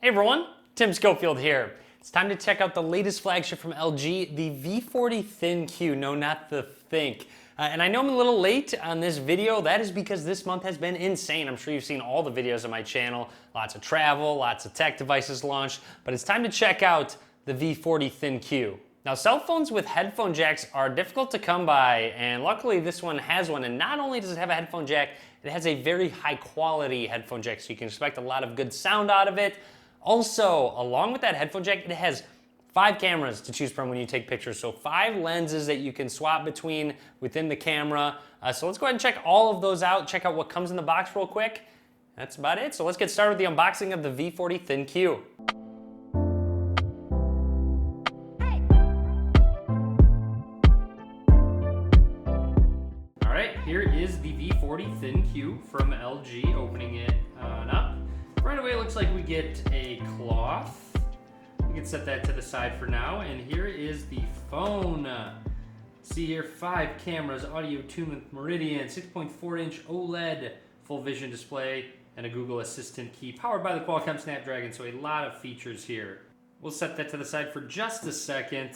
Hey everyone, Tim Schofield here. It's time to check out the latest flagship from LG, the V40 ThinQ. No, not the Think. And I know I'm a little late on this video. That is because this month has been insane. I'm sure you've seen all the videos on my channel. Lots of travel, lots of tech devices launched. But it's time to check out the V40 ThinQ. Now, cell phones with headphone jacks are difficult to come by, and luckily this one has one. And not only does it have a headphone jack, it has a very high quality headphone jack, so you can expect a lot of good sound out of it. Also, along with that headphone jack, it has 5 cameras to choose from when you take pictures. So 5 lenses that you can swap between within the camera. So let's go ahead and check all of those out, check out what comes in the box real quick. That's about it. So let's get started with the unboxing of the V40 ThinQ. All right, here is the V40 ThinQ from LG, opening it on up. Right away, it looks like we get a cloth. We can set that to the side for now. And here is the phone. See here, 5 cameras, audio tune with Meridian, 6.4-inch OLED full vision display, and a Google Assistant key powered by the Qualcomm Snapdragon. So a lot of features here. We'll set that to the side for just a second.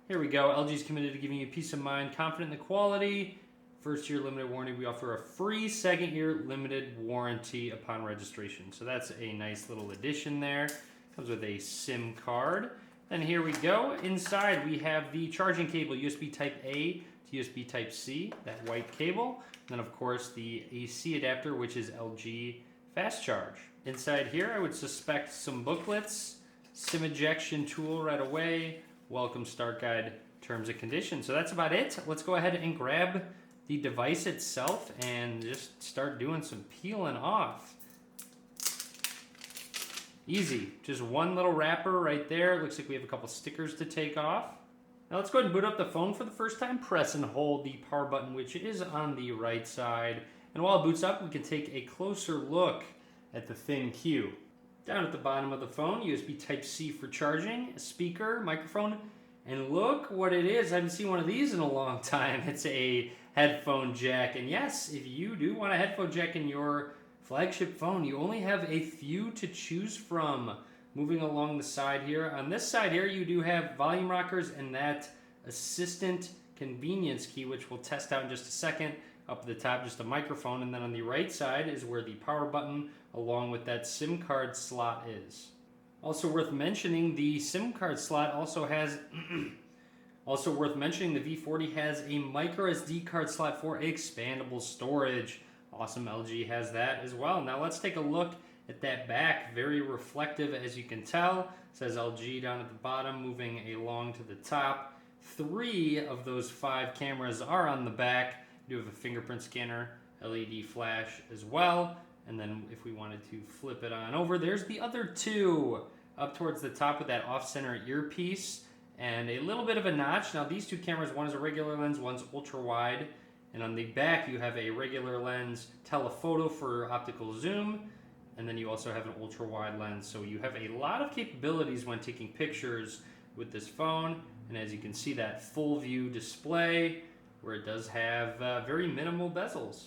Here we go. LG's committed to giving you peace of mind, confident in the quality. First year limited warranty, we offer a free second year limited warranty upon registration. So that's a nice little addition there. Comes with a SIM card. And here we go. Inside we have the charging cable, USB type A to USB type C, that white cable. And then of course the AC adapter, which is LG Fast Charge. Inside here I would suspect some booklets, SIM ejection tool right away, welcome start guide, terms and conditions. So that's about it. Let's go ahead and grab the device itself and just start doing some peeling off. Easy, just one little wrapper right there. Looks like we have a couple stickers to take off. Now let's go ahead and boot up the phone for the first time. Press and hold the power button, which is on the right side. And while it boots up, we can take a closer look at the ThinQ. Down at the bottom of the phone, USB Type-C for charging, a speaker, microphone, and look what it is. I haven't seen one of these in a long time. It's a headphone jack. And yes, if you do want a headphone jack in your flagship phone, you only have a few to choose from. Moving along the side here. On this side here, you do have volume rockers and that assistant convenience key, which we'll test out in just a second. Up at the top, just a microphone. And then on the right side is where the power button along with that SIM card slot is. Also worth mentioning, the SIM card slot also has also worth mentioning, the V40 has a micro SD card slot for expandable storage. Awesome, LG has that as well. Now let's take a look at that back. Very reflective, as you can tell. It says LG down at the bottom, moving along to the top. 3 of those 5 cameras are on the back. You do have a fingerprint scanner, LED flash as well. And then if we wanted to flip it on over, there's the other 2 up towards the top with that off-center earpiece and a little bit of a notch. Now these 2 cameras, one is a regular lens, one's ultra wide. And on the back you have a regular lens telephoto for optical zoom. And then you also have an ultra wide lens. So you have a lot of capabilities when taking pictures with this phone. And as you can see, that full view display where it does have very minimal bezels.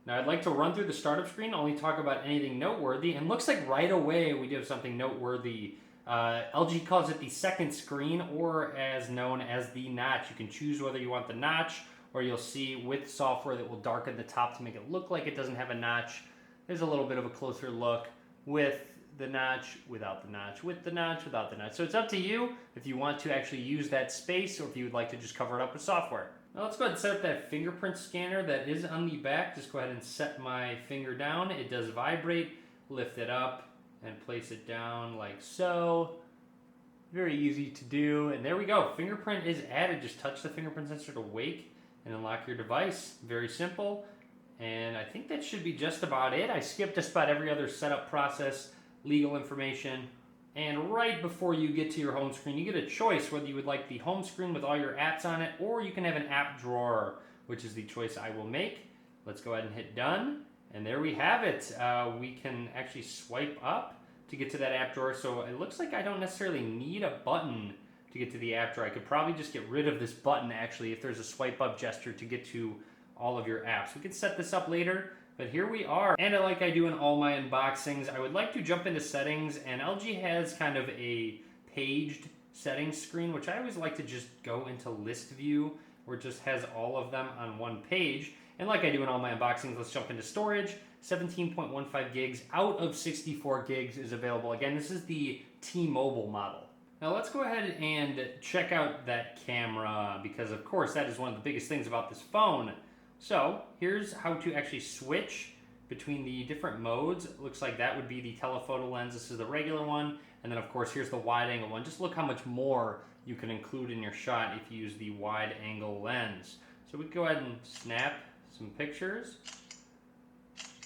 Now I'd like to run through the startup screen, only talk about anything noteworthy, and looks like right away we do have something noteworthy. LG calls it the second screen, or as known as the notch. You can choose whether you want the notch, or you'll see with software that will darken the top to make it look like it doesn't have a notch. There's a little bit of a closer look with the notch, without the notch, with the notch, without the notch. So it's up to you if you want to actually use that space, or if you would like to just cover it up with software. Now let's go ahead and set up that fingerprint scanner that is on the back. Just go ahead and set my finger down. It does vibrate. Lift it up and place it down like so. Very easy to do. And there we go. Fingerprint is added. Just touch the fingerprint sensor to wake and unlock your device. Very simple. And I think that should be just about it. I skipped just about every other setup process, legal information. And right before you get to your home screen, you get a choice whether you would like the home screen with all your apps on it, or you can have an app drawer, which is the choice I will make. Let's go ahead and hit done. And there we have it. We can actually swipe up to get to that app drawer. So it looks like I don't necessarily need a button to get to the app drawer. I could probably just get rid of this button actually if there's a swipe up gesture to get to all of your apps. We can set this up later. But here we are, and like I do in all my unboxings, I would like to jump into settings, and LG has kind of a paged settings screen, which I always like to just go into list view, where it just has all of them on one page. And like I do in all my unboxings, let's jump into storage. 17.15 gigs out of 64 gigs is available. Again, this is the T-Mobile model. Now let's go ahead and check out that camera, because of course that is one of the biggest things about this phone. So here's how to actually switch between the different modes. It looks like that would be the telephoto lens. This is the regular one. And then of course here's the wide angle one. Just look how much more you can include in your shot if you use the wide angle lens. So we can go ahead and snap some pictures.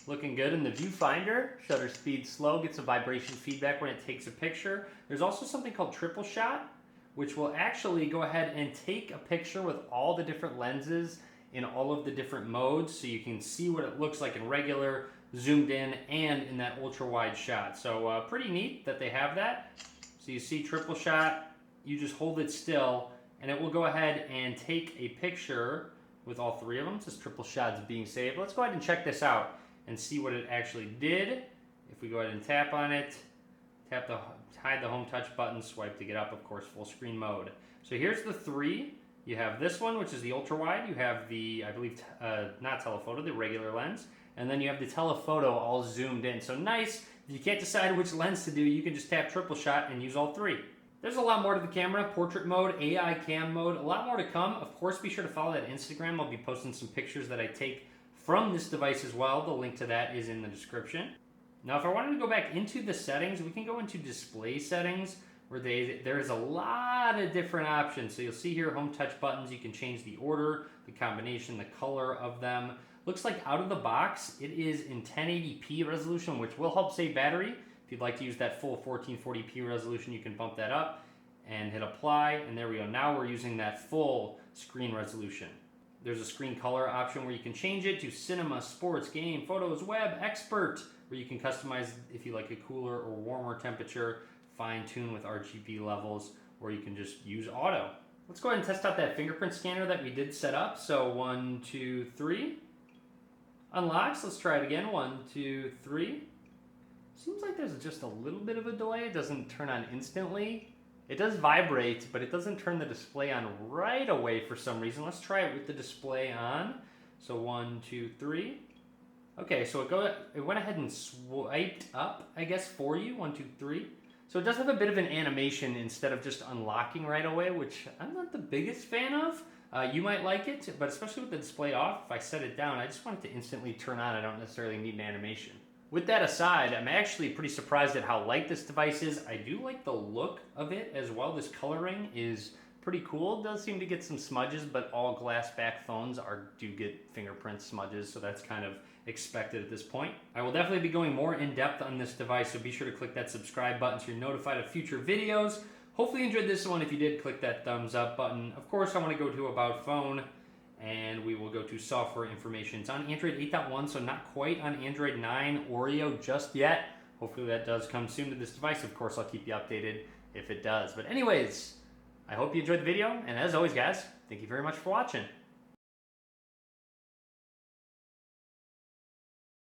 Looking good in the viewfinder. Shutter speed slow, gets a vibration feedback when it takes a picture. There's also something called triple shot, which will actually go ahead and take a picture with all the different lenses in all of the different modes, so you can see what it looks like in regular, zoomed in, and in that ultra wide shot. So pretty neat that they have that. So you see triple shot, you just hold it still, and it will go ahead and take a picture with all three of them. It says triple shots being saved. Let's go ahead and check this out and see what it actually did. If we go ahead and tap on it, hide the home touch button, swipe to get up, of course, full screen mode. So here's the three. You have this one, which is the ultra wide. You have the, I believe, not telephoto, the regular lens. And then you have the telephoto all zoomed in. So nice. If you can't decide which lens to do, you can just tap triple shot and use all three. There's a lot more to the camera. Portrait mode, AI cam mode, a lot more to come. Of course, be sure to follow that Instagram. I'll be posting some pictures that I take from this device as well. The link to that is in the description. Now, if I wanted to go back into the settings, we can go into display settings, where there is a lot of different options. So you'll see here home touch buttons. You can change the order, the combination, the color of them. Looks like out of the box, it is in 1080p resolution, which will help save battery. If you'd like to use that full 1440p resolution, you can bump that up and hit apply. And there we go. Now we're using that full screen resolution. There's a screen color option where you can change it to cinema, sports, game, photos, web, expert, where you can customize if you like a cooler or warmer temperature, fine tune with RGB levels, or you can just use auto. Let's go ahead and test out that fingerprint scanner that we did set up. So 1, 2, 3. Unlocks. Let's try it again. 1, 2, 3. Seems like there's just a little bit of a delay. It doesn't turn on instantly. It does vibrate, but it doesn't turn the display on right away for some reason. Let's try it with the display on. So 1, 2, 3. Okay, so it went ahead and swiped up, I guess, for you. 1, 2, 3. So it does have a bit of an animation instead of just unlocking right away, which I'm not the biggest fan of. You might like it, but especially with the display off, if I set it down, I just want it to instantly turn on. I don't necessarily need an animation. With that aside, I'm actually pretty surprised at how light this device is. I do like the look of it as well. This coloring is pretty cool. It does seem to get some smudges, but all glass back phones do get fingerprint smudges, so that's kind of expected at this point. I will definitely be going more in depth on this device, so be sure to click that subscribe button so you're notified of future videos. Hopefully you enjoyed this one. If you did, click that thumbs up button. Of course, I want to go to About Phone, and we will go to software information. It's on Android 8.1, so not quite on Android 9 Oreo just yet. Hopefully that does come soon to this device. Of course, I'll keep you updated if it does. But anyways, I hope you enjoyed the video, and as always, guys, thank you very much for watching.